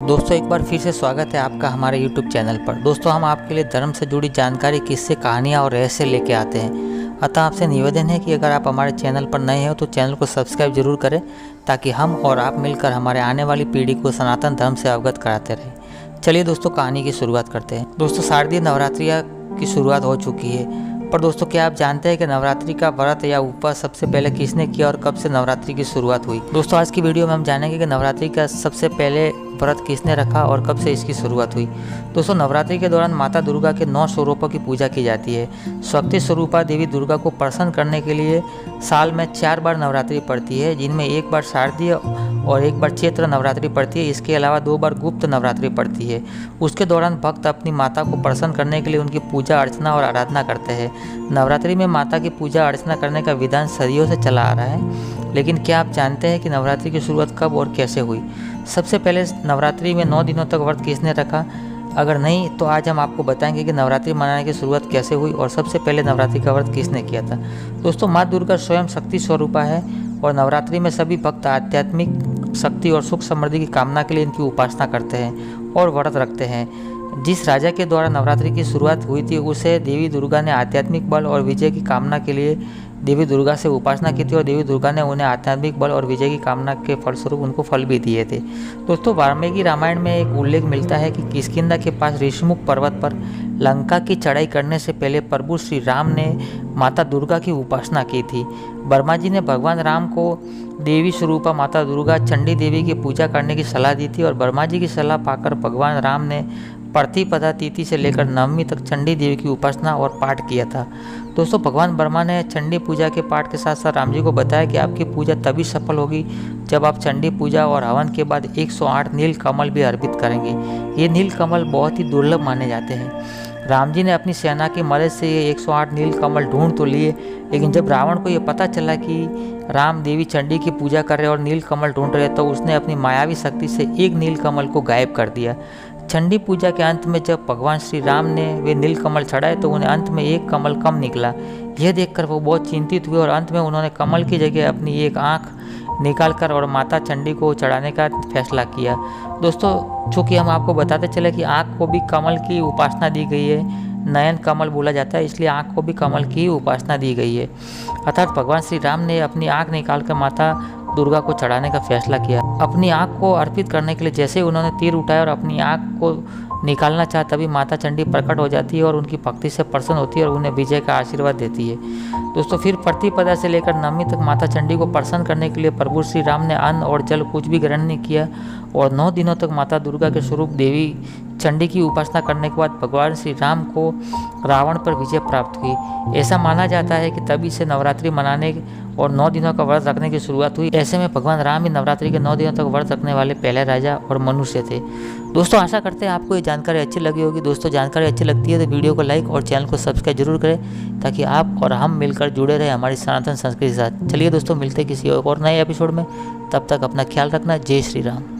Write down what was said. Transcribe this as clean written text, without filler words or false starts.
दोस्तों एक बार फिर से स्वागत है आपका हमारे YouTube चैनल पर। दोस्तों हम आपके लिए धर्म से जुड़ी जानकारी, किस्से, कहानियाँ और रहस्य लेके आते हैं। अतः आपसे निवेदन है कि अगर आप हमारे चैनल पर नए हो तो चैनल को सब्सक्राइब जरूर करें, ताकि हम और आप मिलकर हमारे आने वाली पीढ़ी को सनातन धर्म से अवगत कराते रहें। चलिए दोस्तों कहानी की शुरुआत करते हैं। दोस्तों शारदीय नवरात्रि की शुरुआत हो चुकी है, पर दोस्तों क्या आप जानते हैं कि नवरात्रि का व्रत या उपवास सबसे पहले किसने किया और कब से नवरात्रि की शुरुआत हुई। दोस्तों आज की वीडियो में हम जानेंगे कि नवरात्रि का सबसे पहले व्रत किसने रखा और कब से इसकी शुरुआत हुई। दोस्तों नवरात्रि के दौरान माता दुर्गा के 9 स्वरूपों की पूजा की जाती है। शक्ति स्वरूपा देवी दुर्गा को प्रसन्न करने के लिए साल में 4 बार नवरात्रि पड़ती है, जिनमें एक बार शारदीय और एक बार चैत्र नवरात्रि पड़ती है। इसके अलावा 2 बार गुप्त नवरात्रि पड़ती है। उसके दौरान भक्त अपनी माता को प्रसन्न करने के लिए उनकी पूजा अर्चना और आराधना करते हैं। नवरात्रि में माता की पूजा अर्चना करने का विधान सदियों से चला आ रहा है, लेकिन क्या आप जानते हैं कि नवरात्रि की शुरुआत कब और कैसे हुई। सबसे पहले नवरात्रि में 9 दिनों तक व्रत किसने रखा? अगर नहीं तो आज हम आपको बताएंगे कि नवरात्रि मनाने की शुरुआत कैसे हुई और सबसे पहले नवरात्रि का व्रत किसने किया था। दोस्तों माँ दुर्गा स्वयं शक्ति स्वरूपा है और नवरात्रि में सभी भक्त आध्यात्मिक शक्ति और सुख समृद्धि की कामना के लिए इनकी उपासना करते हैं और व्रत रखते हैं। जिस राजा के द्वारा नवरात्रि की शुरुआत हुई थी उसे देवी दुर्गा ने आध्यात्मिक बल और विजय की कामना के लिए देवी दुर्गा से उपासना की थी और देवी दुर्गा ने उन्हें आध्यात्मिक बल और विजय की कामना के फलस्वरूप उनको फल भी दिए थे। दोस्तों वाल्मीकि रामायण में एक उल्लेख मिलता है कि किष्किंधा के पास ऋषिमुख पर्वत पर लंका की चढ़ाई करने से पहले प्रभु श्री राम ने माता दुर्गा की उपासना की थी। ब्रह्मा जी ने भगवान राम को देवी स्वरूपा माता दुर्गा चंडी देवी की पूजा करने की सलाह दी थी और ब्रह्मा जी की सलाह पाकर भगवान राम ने प्रतिपदा तिथि से लेकर नवमी तक चंडी देवी की उपासना और पाठ किया था। दोस्तों भगवान ब्रह्मा ने चंडी पूजा के पाठ के साथ साथ राम जी को बताया कि आपकी पूजा तभी सफल होगी जब आप चंडी पूजा और हवन के बाद 108 नील कमल भी अर्पित करेंगे। ये नील कमल बहुत ही दुर्लभ माने जाते हैं। राम जी ने अपनी सेना की मदद से ये 108 नील कमल ढूंढ तो लिए, लेकिन जब रावण को ये पता चला कि राम देवी चंडी की पूजा कर रहे और नील कमल ढूंढ रहे तो उसने अपनी मायावी शक्ति से एक नील कमल को गायब कर दिया। चंडी पूजा के अंत में जब भगवान श्री राम ने वे नील कमल चढ़ाए तो उन्हें अंत में एक कमल कम निकला। यह देखकर वो बहुत चिंतित हुए और अंत में उन्होंने कमल की जगह अपनी एक आँख निकालकर और माता चंडी को चढ़ाने का फैसला किया। दोस्तों चूँकि हम आपको बताते चले कि आँख को भी कमल की उपासना दी गई है, नयन कमल बोला जाता है, इसलिए आँख को भी कमल की उपासना दी गई है। अर्थात भगवान श्री राम ने अपनी आँख निकालकर माता दुर्गा को चढ़ाने का फैसला किया। अपनी आँख को अर्पित करने के लिए जैसे उन्होंने तीर उठाया और अपनी आँख को निकालना चाहा, तभी माता चंडी प्रकट हो जाती है और उनकी भक्ति से प्रसन्न होती है और उन्हें विजय का आशीर्वाद देती है। दोस्तों फिर प्रतिपदा से लेकर नवमी तक माता चंडी को प्रसन्न करने के लिए प्रभु श्री राम ने अन्न और जल कुछ भी ग्रहण नहीं किया और 9 दिनों तक माता दुर्गा के स्वरूप देवी चंडी की उपासना करने के बाद भगवान श्री राम को रावण पर विजय प्राप्त हुई। ऐसा माना जाता है कि तभी से नवरात्रि मनाने और 9 दिनों का व्रत रखने की शुरुआत हुई। ऐसे में भगवान राम ही नवरात्रि के 9 दिनों तक व्रत रखने वाले पहले राजा और मनुष्य थे। दोस्तों आशा करते हैं आपको ये जानकारी अच्छी लगी होगी। दोस्तों जानकारी अच्छी लगती है तो वीडियो को लाइक और चैनल को सब्सक्राइब जरूर करें, ताकि आप और हम मिलकर जुड़े रहे हमारी सनातन संस्कृति के साथ। चलिए दोस्तों मिलते हैं किसी और नए एपिसोड में, तब तक अपना ख्याल रखना। जय श्री राम।